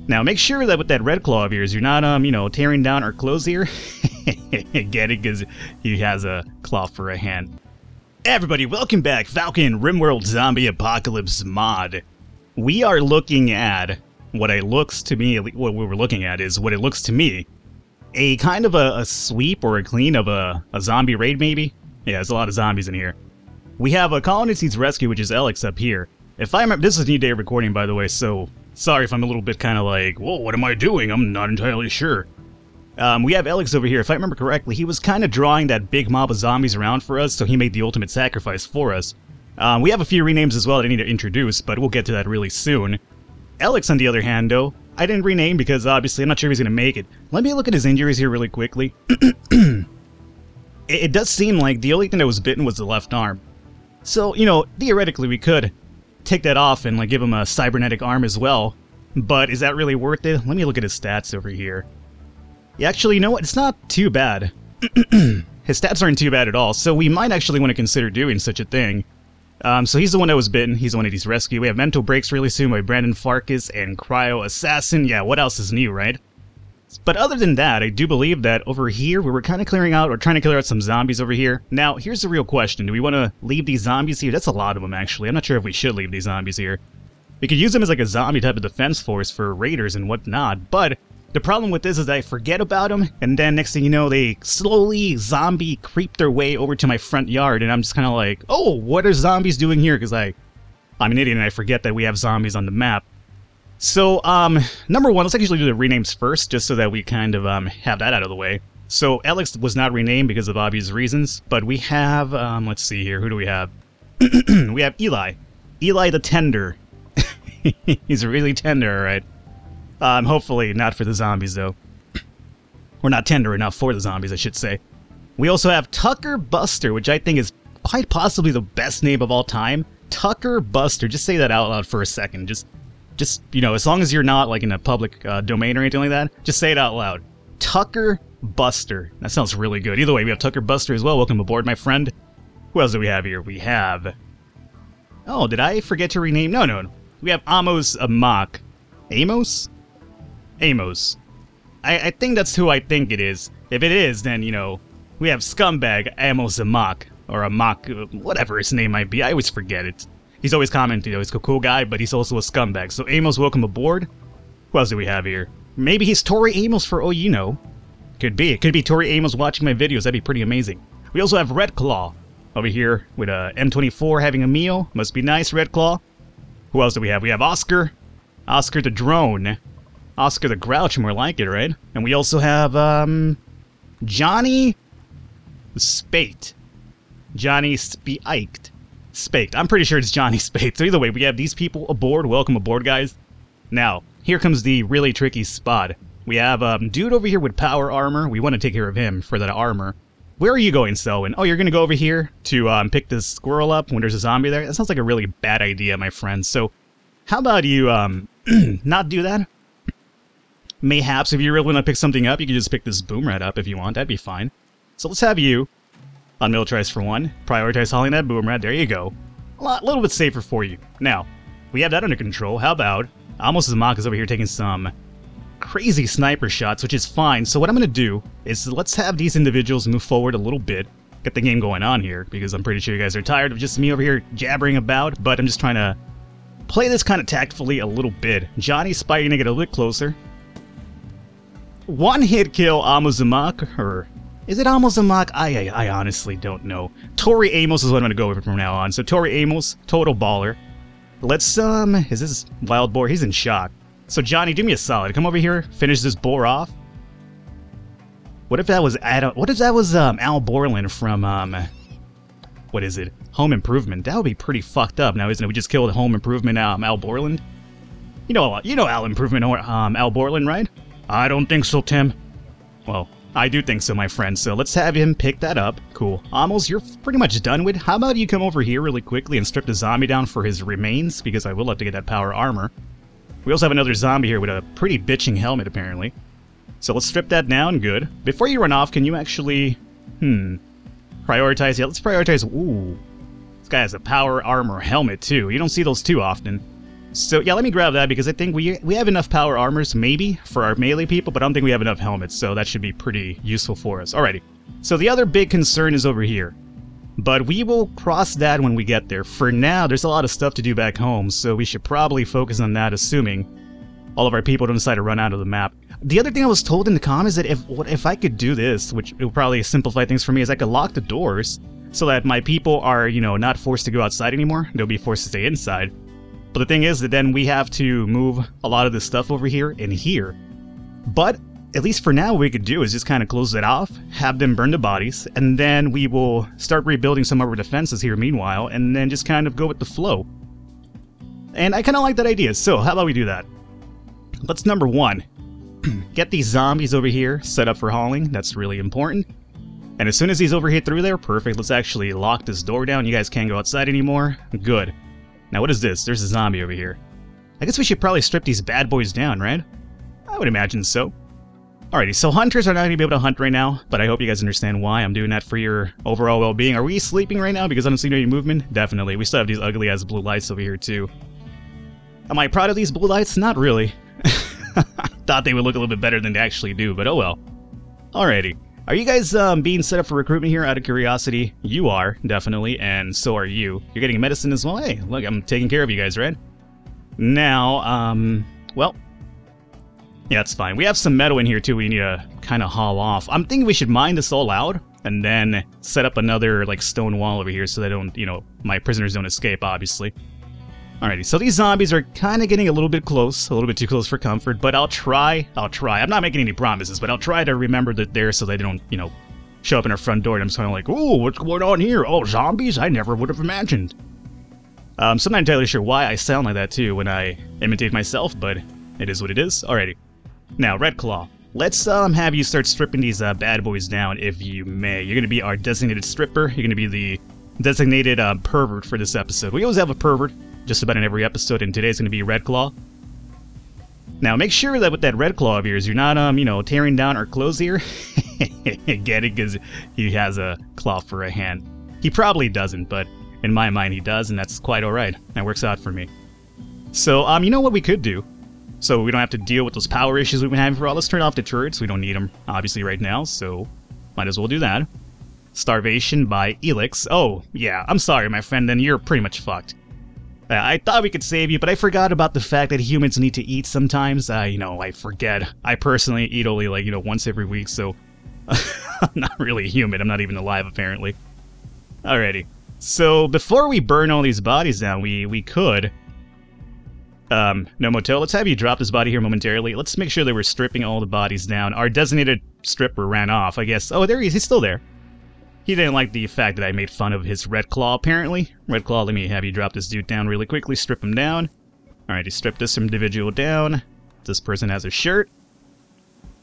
Now, make sure that with that red claw of yours, you're not, you know, tearing down our clothes here. Get it? Because he has a claw for a hand. Hey everybody, welcome back. Falcon, RimWorld Zombie Apocalypse mod. We are looking at what it looks to me, what we're looking at is what it looks to me. A kind of a sweep or a clean of a zombie raid, maybe? Yeah, there's a lot of zombies in here. We have a Colonies rescue, which is Alex up here. If I remember, this is a new day of recording, by the way, so sorry if I'm a little bit kind of like, whoa, what am I doing? I'm not entirely sure. We have Alex over here. If I remember correctly, he was kind of drawing that big mob of zombies around for us, so he made the ultimate sacrifice for us. We have a few renames as well that I need to introduce, but we'll get to that really soon. Alex, on the other hand, though, I didn't rename because obviously I'm not sure if he's going to make it. Let me look at his injuries here really quickly. It does seem like the only thing that was bitten was the left arm. So, you know, theoretically we could take that off and like give him a cybernetic arm as well. But is that really worth it? Let me look at his stats over here. Yeah, actually, you know what? It's not too bad. His stats aren't too bad at all, so we might actually want to consider doing such a thing. So he's the one that was bitten. He's the one that he's rescued. We have Mental Breaks really soon by Brandon Farkas and Cryo Assassin. Yeah, what else is new, right? But other than that, I do believe that over here, we were kind of clearing out, or trying to clear out some zombies over here. Now, here's the real question. Do we want to leave these zombies here? That's a lot of them, actually. I'm not sure if we should leave these zombies here. We could use them as like a zombie type of defense force for raiders and whatnot, but the problem with this is that I forget about them, and then next thing you know, they slowly zombie creep their way over to my front yard, and I'm just kind of like, oh, what are zombies doing here? Because I'm an idiot and I forget that we have zombies on the map. So, number one, let's actually do the renames first, just so that we kind of have that out of the way. So, Alex was not renamed because of obvious reasons, but we have, let's see here, who do we have? We have Eli. Eli the Tender. He's really tender, alright. Hopefully not for the zombies, though. Or not tender enough for the zombies, I should say. We also have Tucker Buster, which I think is quite possibly the best name of all time. Tucker Buster. Just say that out loud for a second. Just, you know, as long as you're not, like, in a public domain or anything like that, just say it out loud. Tucker Buster. That sounds really good. Either way, we have Tucker Buster as well. Welcome aboard, my friend. Who else do we have here? We have... Oh, did I forget to rename? No. We have Amos Amok. Amos? Amos. I think that's who I think it is. If it is, then, you know, we have Scumbag Amos Amok. Or Amok, whatever his name might be. I always forget it. He's always commenting, you know, he's a cool guy, but he's also a scumbag. So Amos, welcome aboard. Who else do we have here? Maybe he's Tori Amos for all you know. Could be. It could be Tori Amos watching my videos. That'd be pretty amazing. We also have Red Claw over here with a M24 having a meal. Must be nice, Red Claw. Who else do we have? We have Oscar. Oscar the Drone. Oscar the Grouch, more like it, right? And we also have, Johnny Spate. Johnny Spiked. Spaked. I'm pretty sure it's Johnny Spate. So either way, we have these people aboard. Welcome aboard, guys. Now, here comes the really tricky spot. We have, dude over here with power armor. We want to take care of him for that armor. Where are you going, Selwyn? Oh, you're going to go over here to, pick this squirrel up when there's a zombie there? That sounds like a really bad idea, my friend. So, how about you, not do that? Mayhaps, if you really want to pick something up, you can just pick this boom right up if you want. That'd be fine. So let's have you unmilitarized for one. Prioritize hauling that boom rat. There you go. A little bit safer for you. Now, we have that under control. How about Amos Zamok is over here taking some crazy sniper shots, which is fine. So what I'm going to do is let's have these individuals move forward a little bit. Get the game going on here, because I'm pretty sure you guys are tired of just me over here jabbering about, but I'm just trying to play this kind of tactfully a little bit. Johnny's spiking to get a little bit closer. One hit kill Amos Zamok, or is it Amos Zamok? I honestly don't know. Tori Amos is what I'm going to go with from now on. So Tori Amos, total baller. Let's, is this Wild Boar? He's in shock. So Johnny, do me a solid. Come over here, finish this boar off. What if that was Al Borland from, what is it? Home Improvement. That would be pretty fucked up now, isn't it? We just killed Home Improvement, Al Borland. You know Al Improvement, Al Borland, right? I don't think so, Tim. Well, I do think so, my friend, so let's have him pick that up. Cool. Amos, you're pretty much done with. How about you come over here really quickly and strip the zombie down for his remains, because I will have to get that power armor. We also have another zombie here with a pretty bitching helmet, apparently. So let's strip that down, good. Before you run off, can you actually... prioritize? Yeah, let's prioritize... Ooh. This guy has a power armor helmet, too. You don't see those too often. So yeah, let me grab that because I think we have enough power armors, maybe, for our melee people, but I don't think we have enough helmets, so that should be pretty useful for us. Alrighty, so the other big concern is over here. But we will cross that when we get there. For now, there's a lot of stuff to do back home, so we should probably focus on that, assuming all of our people don't decide to run out of the map. The other thing I was told in the comments is that if I could do this, which it would probably simplify things for me, is I could lock the doors so that my people are, you know, not forced to go outside anymore. They'll be forced to stay inside. But the thing is that then we have to move a lot of this stuff over here and here. But at least for now, what we could do is just kind of close it off, have them burn the bodies, and then we will start rebuilding some of our defenses here meanwhile, and then just kind of go with the flow. And I kind of like that idea, so how about we do that? Let's number one, get these zombies over here set up for hauling. That's really important. And as soon as he's over here through there, perfect, let's actually lock this door down. You guys can't go outside anymore. Good. Now what is this? There's a zombie over here. I guess we should probably strip these bad boys down, right? I would imagine so. Alrighty, so hunters are not going to be able to hunt right now, but I hope you guys understand why. I'm doing that for your overall well-being. Are we sleeping right now because I don't see any movement? Definitely. We still have these ugly-ass blue lights over here, too. Am I proud of these blue lights? Not really. Thought they would look a little bit better than they actually do, but oh well. Alrighty. Are you guys being set up for recruitment here out of curiosity? You are, definitely, and so are you. You're getting medicine as well? Hey, look, I'm taking care of you guys, right? Now, well... yeah, that's fine. We have some metal in here, too, we need to kind of haul off. I'm thinking we should mine this all out, and then set up another, like, stone wall over here so they don't, you know, my prisoners don't escape, obviously. Alrighty, so these zombies are kind of getting a little bit close, a little bit too close for comfort, but I'll try. I'm not making any promises, but I'll try to remember that they're so they don't, you know, show up in our front door and I'm just kind of like, ooh, what's going on here? Oh, zombies? I never would have imagined. So I'm not entirely sure why I sound like that, too, when I imitate myself, but it is what it is. Alrighty. Now, Red Claw, let's have you start stripping these bad boys down, if you may. You're going to be our designated stripper. You're going to be the designated pervert for this episode. We always have a pervert, just about in every episode, and today's going to be Red Claw. Now, make sure that with that Red Claw of yours, you're not, you know, tearing down our clothes here. Get it? Because he has a claw for a hand. He probably doesn't, but in my mind he does, and that's quite alright. That works out for me. So, you know what we could do? So we don't have to deal with those power issues we've been having for all. Let's turn off the turrets. We don't need them, obviously, right now, so might as well do that. Starvation by Elix. Oh, yeah, I'm sorry, my friend, then you're pretty much fucked. I thought we could save you, but I forgot about the fact that humans need to eat sometimes. You know, I forget. I personally eat only, like, you know, once every week, so I'm not really human. I'm not even alive, apparently. Alrighty. So, before we burn all these bodies down, we could... no motel, let's have you drop this body here momentarily. Let's make sure that we're stripping all the bodies down. Our designated stripper ran off, I guess. Oh, there he is. He's still there. He didn't like the fact that I made fun of his Red Claw, apparently. Red Claw, let me have you drop this dude down really quickly. Strip him down. Alright, he stripped this individual down. This person has a shirt.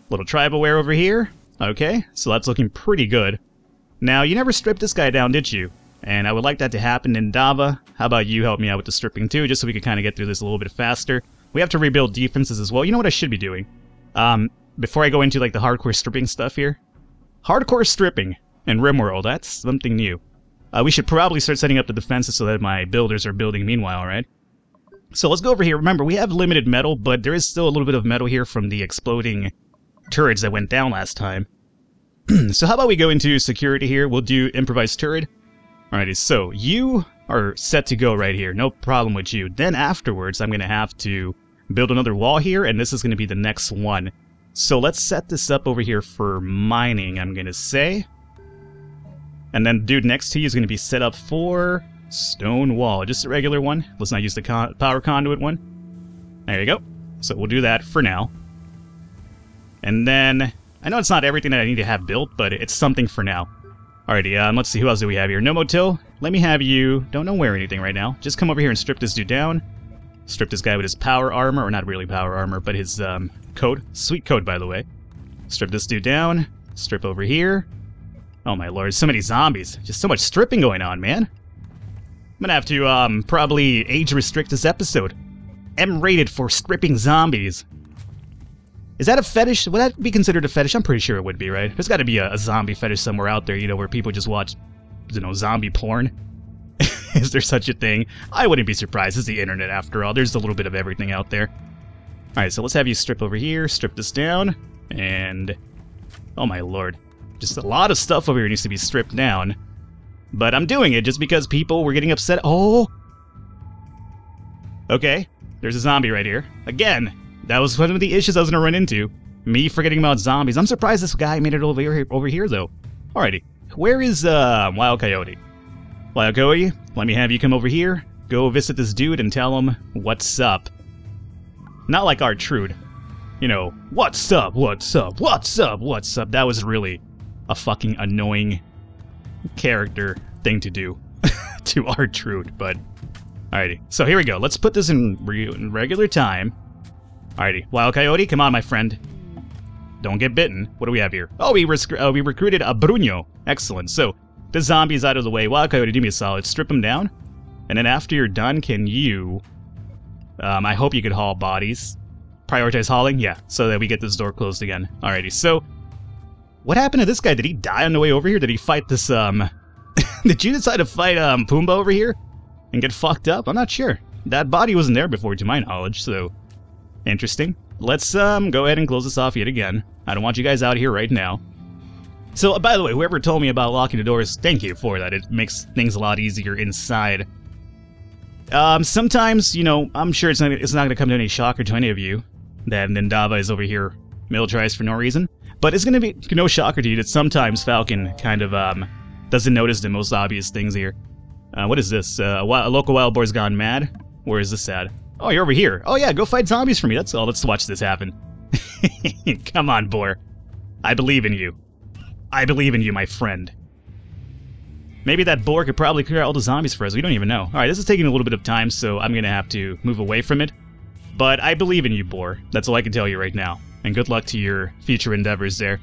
Little tribal wear over here. Okay, so that's looking pretty good. Now, you never stripped this guy down, did you? And I would like that to happen in Dava. How about you help me out with the stripping too, just so we can kind of get through this a little bit faster. We have to rebuild defenses as well. You know what I should be doing? Before I go into like the hardcore stripping stuff here. Hardcore stripping in RimWorld, that's something new. We should probably start setting up the defenses so that my builders are building meanwhile, right? So let's go over here. Remember, we have limited metal, but there is still a little bit of metal here from the exploding turrets that went down last time. So how about we go into security here? We'll do improvised turret. Alrighty, so you are set to go right here. No problem with you. Then afterwards, I'm going to have to build another wall here, and this is going to be the next one. So let's set this up over here for mining, I'm going to say. And then the dude next to you is going to be set up for stone wall. Just a regular one. Let's not use the power conduit one. There you go. So we'll do that for now. And then, I know it's not everything that I need to have built, but it's something for now. Alrighty, let's see, who else do we have here? No motil, let me have you, don't wear anything right now. Just come over here and strip this dude down. Strip this guy with his power armor, or not really power armor, but his coat. Sweet coat, by the way. Strip this dude down. Strip over here. Oh my lord, so many zombies. Just so much stripping going on, man. I'm gonna have to probably age restrict this episode. M-rated for stripping zombies. Is that a fetish? Would that be considered a fetish? I'm pretty sure it would be, right? There's got to be a zombie fetish somewhere out there, you know, where people just watch, you know, zombie porn. Is there such a thing? I wouldn't be surprised. It's the internet after all. There's a little bit of everything out there. Alright, so let's have you strip over here, strip this down, and... oh my lord. Just a lot of stuff over here needs to be stripped down. But I'm doing it just because people were getting upset. Oh! Okay, there's a zombie right here. Again, that was one of the issues I was going to run into. Me forgetting about zombies. I'm surprised this guy made it over here though. Alrighty, where is Wild Coyote? Wild Coyote, let me have you come over here, go visit this dude and tell him what's up. Not like R-Trude. You know, what's up, what's up, what's up, what's up. That was really a fucking annoying character thing to do to R-Trude, but... alrighty, so here we go. Let's put this in regular time. Alrighty, Wild Coyote, come on, my friend. Don't get bitten. What do we have here? Oh, we recruited a Bruno. Excellent. So, the zombie's out of the way. Wild Coyote, do me a solid. Strip him down. And then after you're done, can you... I hope you could haul bodies. Prioritize hauling? Yeah, so that we get this door closed again. Alrighty, so... what happened to this guy? Did he die on the way over here? Did he fight this, Did you decide to fight, Pumbaa over here? And get fucked up? I'm not sure. That body wasn't there before, to my knowledge, so... interesting. Let's, go ahead and close this off yet again. I don't want you guys out here right now. So, by the way, whoever told me about locking the doors, thank you for that. It makes things a lot easier inside. Sometimes, you know, I'm sure it's not going to come to any shocker to any of you that Nindava is over here militarized for no reason. But it's going to be no shocker to you that sometimes Falcon kind of, doesn't notice the most obvious things here. What is this? A local wild boar's gone mad? Where is this at? Oh, you're over here. Oh yeah, go fight zombies for me. That's all. Let's watch this happen. Come on, boar. I believe in you. I believe in you, my friend. Maybe that boar could probably clear out all the zombies for us. We don't even know. Alright, this is taking a little bit of time, so I'm going to have to move away from it. But I believe in you, boar. That's all I can tell you right now. And good luck to your future endeavors there.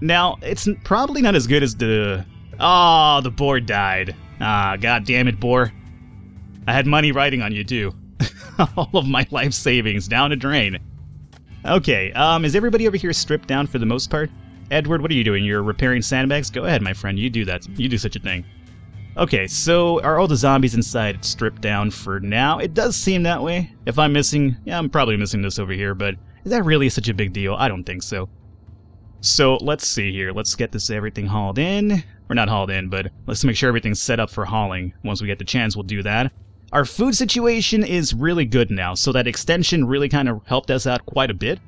Now, it's probably not as good as the... oh, the boar died. Ah, god damn it, boar. I had money riding on you, too. All of my life savings down the drain. Okay, is everybody over here stripped down for the most part? Edward, what are you doing? You're repairing sandbags? Go ahead, my friend. You do that. You do such a thing. Okay, so are all the zombies inside stripped down for now? It does seem that way. If I'm missing... yeah, I'm probably missing this over here, but is that really such a big deal? I don't think so. So, let's see here. Let's get this everything hauled in. Or not hauled in, but let's make sure everything's set up for hauling. Once we get the chance, we'll do that. Our food situation is really good now, so that extension really kind of helped us out quite a bit.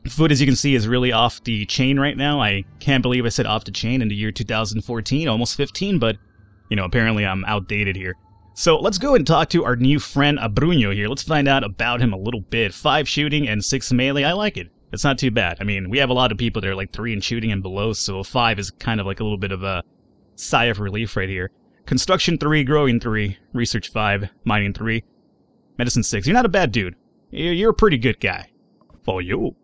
Food, as you can see, is really off the chain right now. I can't believe I said off the chain in the year 2014, almost 15, but, you know, apparently I'm outdated here. So let's go and talk to our new friend, Bruno here. Let's find out about him a little bit. 5 shooting and 6 melee, I like it. It's not too bad. I mean, we have a lot of people that are like 3 in shooting and below, so 5 is kind of like a little bit of a sigh of relief right here. Construction 3, growing 3, research 5, mining 3, medicine 6. You're not a bad dude. You're a pretty good guy. For you.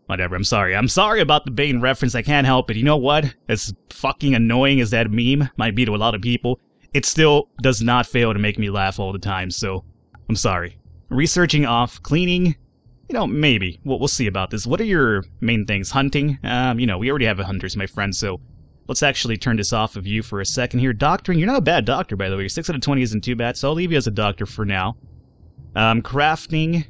Whatever, I'm sorry. I'm sorry about the Bane reference, I can't help it. You know what? As fucking annoying as that meme might be to a lot of people, it still does not fail to make me laugh all the time, so I'm sorry. Researching off, cleaning, you know, maybe. We'll see about this. What are your main things? Hunting? You know, we already have hunters, my friend, so let's actually turn this off of you for a second here. Doctoring, you're not a bad doctor, by the way. Your 6 out of 20 isn't too bad, so I'll leave you as a doctor for now. Crafting.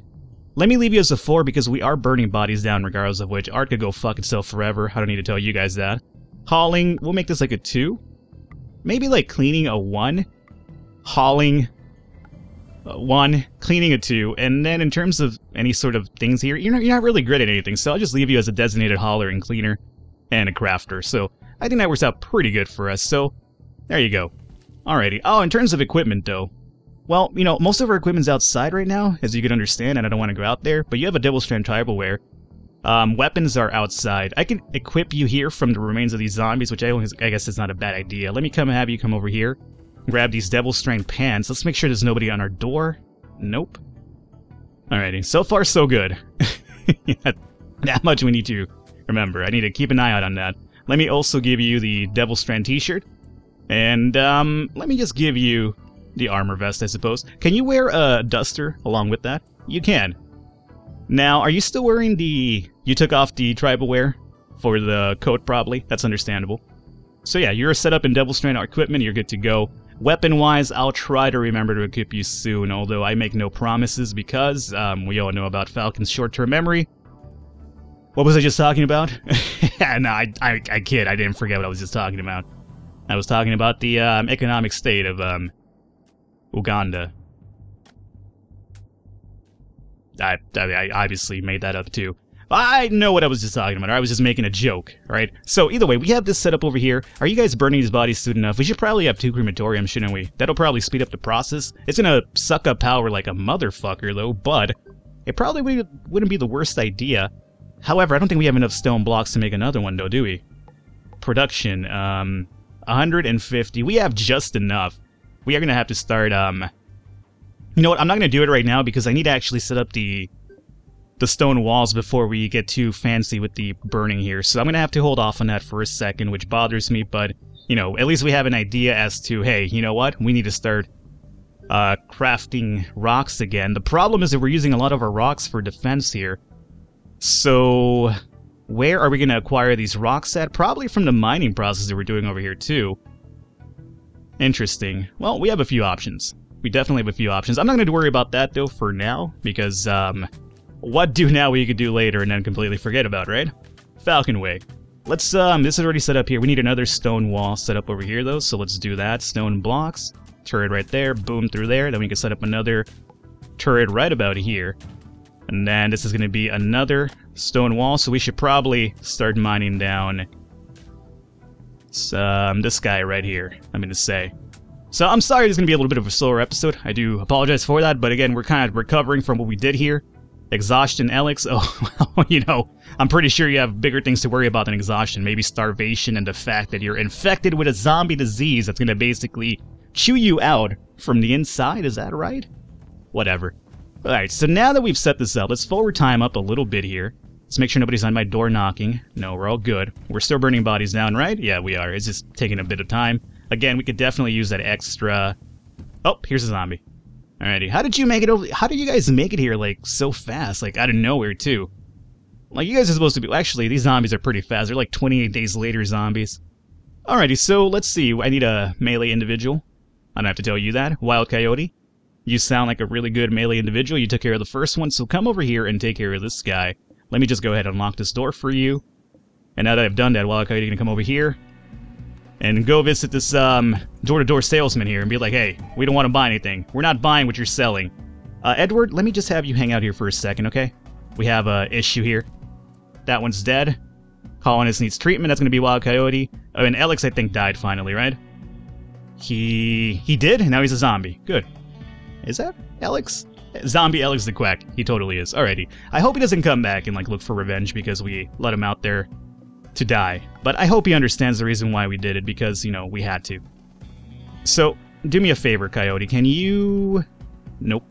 Let me leave you as a 4 because we are burning bodies down regardless of which. Art could go fuck itself forever. I don't need to tell you guys that. Hauling, we'll make this like a 2. Maybe like cleaning a 1. Hauling, 1. Cleaning a 2. And then in terms of any sort of things here, you're not really good at anything, so I'll just leave you as a designated hauler and cleaner and a crafter. So I think that works out pretty good for us, so there you go. Alrighty. Oh, in terms of equipment though, well, you know, most of our equipment's outside right now, as you can understand, and I don't want to go out there, but you have a double strand tribal-wear. Weapons are outside. I can equip you here from the remains of these zombies, which I guess is not a bad idea. Let me have you come over here, grab these devil strand pants. Let's make sure there's nobody on our door. Nope. Alrighty, so far so good. That much we need to remember. I need to keep an eye out on that. Let me also give you the devil strand t-shirt, and let me just give you the armor vest, I suppose. Can you wear a duster along with that? You can. Now, are you still wearing the... you took off the tribal wear for the coat, probably? That's understandable. So yeah, you're set up in Devil Strand equipment, you're good to go. Weapon-wise, I'll try to remember to equip you soon, although I make no promises because we all know about Falcon's short-term memory. What was I just talking about? No, I kid. I didn't forget what I was just talking about. I was talking about the economic state of Uganda. I obviously made that up too. I know what I was just talking about. I was just making a joke, right? So either way, we have this set up over here. Are you guys burning these bodies soon enough? We should probably have 2 crematoriums, shouldn't we? That'll probably speed up the process. It's gonna suck up power like a motherfucker, though, but it probably wouldn't be the worst idea. However, I don't think we have enough stone blocks to make another one, though, do we? Production, 150. We have just enough. We are gonna have to start, You know what? I'm not gonna do it right now because I need to actually set up the stone walls before we get too fancy with the burning here. So I'm gonna have to hold off on that for a second, which bothers me, but, you know, at least we have an idea as to, hey, you know what? We need to start crafting rocks again. The problem is that we're using a lot of our rocks for defense here. So where are we gonna acquire these rocks at? Probably from the mining process that we're doing over here too. Interesting. Well, we have a few options. We definitely have a few options. I'm not gonna worry about that though for now, because what do now we could do later and then completely forget about, right? Falcon Way. Let's, this is already set up here. We need another stone wall set up over here, though, so let's do that. Stone blocks. Turret right there. Boom through there. Then we can set up another turret right about here. And then this is going to be another stone wall, so we should probably start mining down this guy right here, I'm going to say. So I'm sorry there's going to be a little bit of a slower episode. I do apologize for that, but again, we're kind of recovering from what we did here. Exhaustion, Alex? Oh, well, you know, I'm pretty sure you have bigger things to worry about than exhaustion. Maybe starvation and the fact that you're infected with a zombie disease that's going to basically chew you out from the inside. Is that right? Whatever. Alright, so now that we've set this up, let's forward time up a little bit here. Let's make sure nobody's on my door knocking. No, we're all good. We're still burning bodies down, right? Yeah, we are. It's just taking a bit of time. Again, we could definitely use that extra... Oh, here's a zombie. Alrighty, how did you make it over? How did you guys make it here, like, so fast? Like, out of nowhere, too. Like, you guys are supposed to be... Actually, these zombies are pretty fast. They're like 28 days later zombies. Alrighty, so let's see. I need a melee individual. I don't have to tell you that. Wild Coyote. You sound like a really good melee individual. You took care of the first one, so come over here and take care of this guy. Let me just go ahead and unlock this door for you. And now that I've done that, Wild Coyote, you're gonna come over here and go visit this door-to-door salesman here and be like, hey, we don't want to buy anything. We're not buying what you're selling. Edward, let me just have you hang out here for a second, okay? We have a issue here. That one's dead. Colonist needs treatment. That's going to be Wild Coyote. Oh, and Alex, I think, died finally, right? He did? And now he's a zombie. Good. Is that Alex? Zombie Alex the Quack. He totally is. Alrighty. I hope he doesn't come back and, like, look for revenge because we let him out there to die. But I hope he understands the reason why we did it, because, you know, we had to. So, do me a favor, Coyote. Can you... Nope.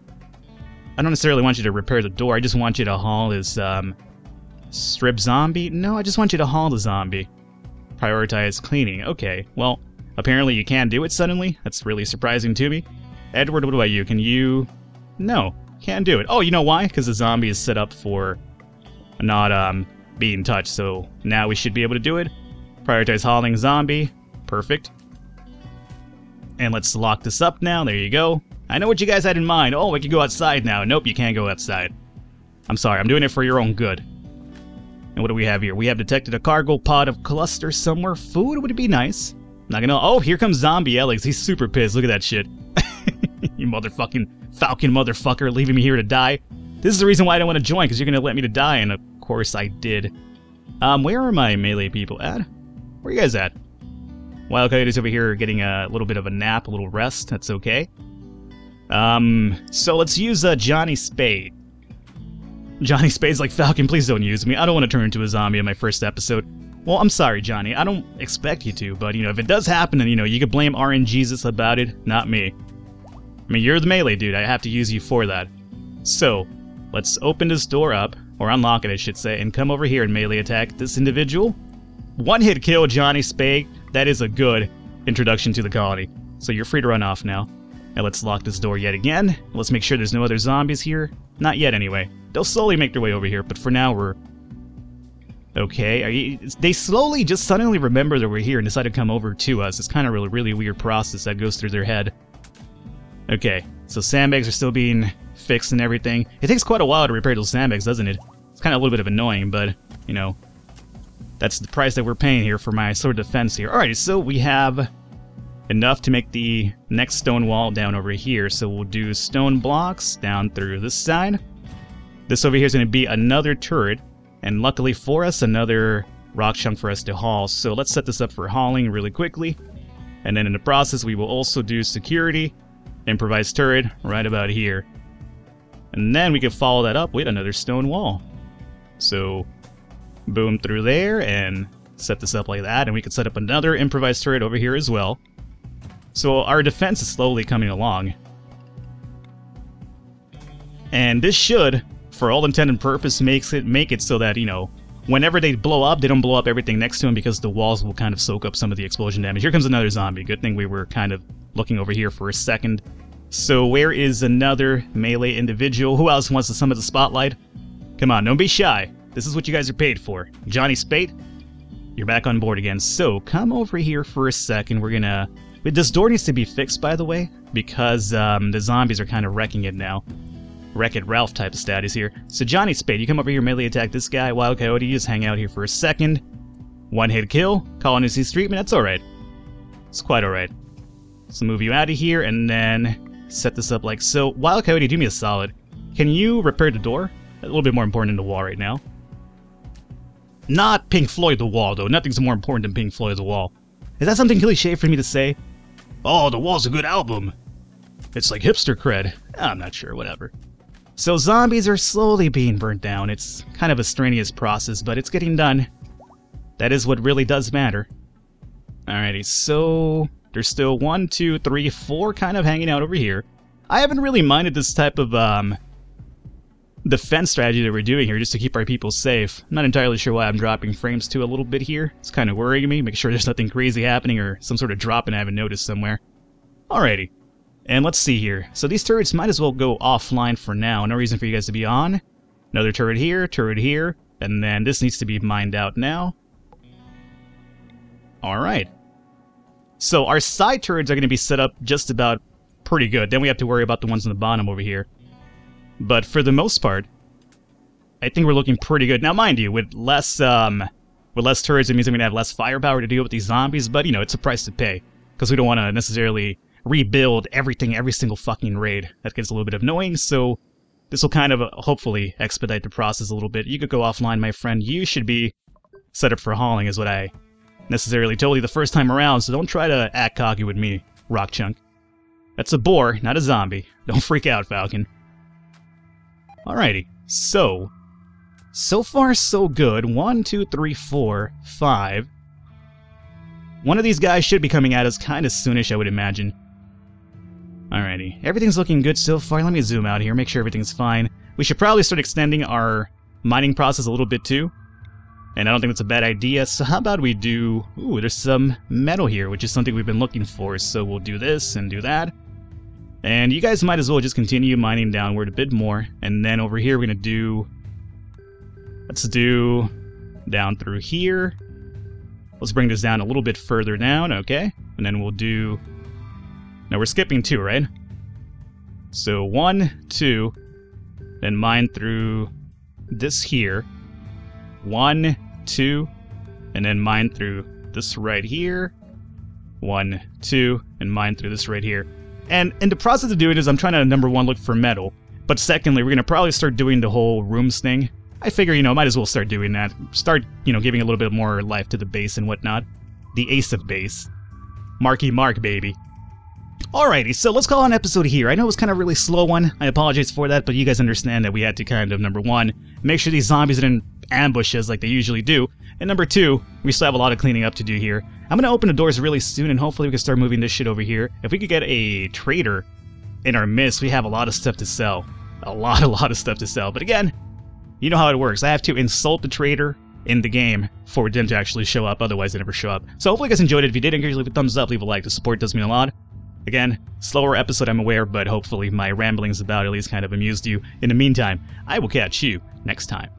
I don't necessarily want you to repair the door. I just want you to haul this, strip zombie? No, I just want you to haul the zombie. Prioritize cleaning. Okay, well, apparently you can do it suddenly. That's really surprising to me. Edward, what about you? Can you... No, can't do it. Oh, you know why? Because the zombie is set up for not, being touched, so now we should be able to do it. Prioritize hauling zombie. Perfect. And let's lock this up now. There you go. I know what you guys had in mind. Oh, we can go outside now. Nope, you can't go outside. I'm sorry, I'm doing it for your own good. And what do we have here? We have detected a cargo pod of cluster somewhere. Food would be nice. Not gonna... Oh, here comes Zombie Alex. He's super pissed. Look at that shit. You motherfucking Falcon motherfucker, leaving me here to die. This is the reason why I don't want to join, because you're gonna let me to die, and of course I did. Where are my melee people at? Where are you guys at? Wild Coyote's over here getting a little bit of a nap, a little rest. That's okay. So let's use Johnny Spade. Johnny Spade's like, Falcon, please don't use me. I don't want to turn into a zombie in my first episode. Well, I'm sorry, Johnny. I don't expect you to, but, you know, if it does happen, then, you know, you could blame RNGesus about it, not me. I mean, you're the melee dude. I have to use you for that. So, let's open this door up, or unlock it, I should say, and come over here and melee attack this individual. One-hit kill, Johnny Spade. That is a good introduction to the colony. So you're free to run off now. And let's lock this door yet again. Let's make sure there's no other zombies here. Not yet, anyway. They'll slowly make their way over here, but for now, we're Okay, they slowly just suddenly remember that we're here and decide to come over to us. It's kind of a really weird process that goes through their head. Okay, so sandbags are still being fixed and everything. It takes quite a while to repair those sandbags, doesn't it? It's kind of a little bit of annoying, but, you know, that's the price that we're paying here for my sort of defense here. Alright, so we have enough to make the next stone wall down over here. So we'll do stone blocks down through this side. This over here is going to be another turret. And luckily for us, another rock chunk for us to haul. So let's set this up for hauling really quickly. And then in the process, we will also do security, improvised turret, right about here. And then we can follow that up with another stone wall. So, boom through there, and set this up like that. And we can set up another improvised turret over here as well. So our defense is slowly coming along. And this should, for all intent and purpose, make it so that, you know, whenever they blow up, they don't blow up everything next to them because the walls will kind of soak up some of the explosion damage. Here comes another zombie. Good thing we were kind of looking over here for a second. So where is another melee individual? Who else wants some of the spotlight? Come on, don't be shy. This is what you guys are paid for. Johnny Spate, you're back on board again. So come over here for a second. We're gonna... This door needs to be fixed, by the way, because the zombies are kind of wrecking it now. Wreck-It Ralph type of status here. So Johnny Spade, you come over here, melee attack this guy. Wild Coyote, you just hang out here for a second. One-hit kill. Colonies treatment, that's alright. It's quite alright. So move you out of here, and then set this up like so. Wild Coyote, do me a solid. Can you repair the door? A little bit more important than the wall right now. Not Pink Floyd the Wall, though. Nothing's more important than Pink Floyd the Wall. Is that something cliche for me to say? Oh, The Wall's a good album. It's like hipster cred. I'm not sure, whatever. So zombies are slowly being burnt down. It's kind of a strenuous process, but it's getting done. That is what really does matter. Alrighty, so there's still 1, 2, 3, 4 kind of hanging out over here. I haven't really minded this type of defense strategy that we're doing here just to keep our people safe. I'm not entirely sure why I'm dropping frames too a little bit here. It's kind of worrying me, making sure there's nothing crazy happening or some sort of drop and I haven't noticed somewhere. Alrighty. And let's see here. So these turrets might as well go offline for now. No reason for you guys to be on. Another turret here, and then this needs to be mined out now. Alright. So our side turrets are going to be set up just about pretty good. Then we have to worry about the ones on the bottom over here. But for the most part, I think we're looking pretty good. Now mind you, with less turrets, it means I'm going to have less firepower to deal with these zombies, but you know, it's a price to pay. Because we don't want to necessarily rebuild everything every single fucking raid. That gets a little bit annoying, so this will kind of hopefully expedite the process a little bit. You could go offline, my friend. You should be set up for hauling is what I necessarily told you the first time around, so don't try to act cocky with me, rock chunk. That's a boar, not a zombie. Don't freak out, Falcon. Alrighty, so far so good. 1, 2, 3, 4, 5. One of these guys should be coming at us kind of soonish, I would imagine. Alrighty, everything's looking good so far. Let me zoom out here, make sure everything's fine. We should probably start extending our mining process a little bit too. And I don't think that's a bad idea, so how about we do... Ooh, there's some metal here, which is something we've been looking for, so we'll do this and do that. And you guys might as well just continue mining downward a bit more. And then over here we're going to do... Let's do down through here. Let's bring this down a little bit further down, okay? And then we'll do... Now we're skipping 2, right? So 1, 2, then mine through this here. 1, 2, and then mine through this right here. 1, 2, and mine through this right here. And in the process of doing this, I'm trying to, number 1, look for metal. But secondly, we're going to probably start doing the whole rooms thing. I figure, you know, might as well start doing that. Start, you know, giving a little bit more life to the base and whatnot. The ace of base. Marky Mark, baby. Alrighty, so let's call an episode here. I know it was kind of a really slow one. I apologize for that, but you guys understand that we had to kind of, number 1, make sure these zombies didn't ambush us like they usually do. And number 2, we still have a lot of cleaning up to do here. I'm going to open the doors really soon, and hopefully we can start moving this shit over here. If we could get a trader in our midst, we have a lot of stuff to sell. A lot of stuff to sell. But again, you know how it works. I have to insult the trader in the game for them to actually show up, otherwise they never show up. So hopefully you guys enjoyed it. If you did, encourage you to leave a thumbs up, leave a like. The support does mean a lot. Again, slower episode, I'm aware, but hopefully my ramblings about at least kind of amused you. In the meantime, I will catch you next time.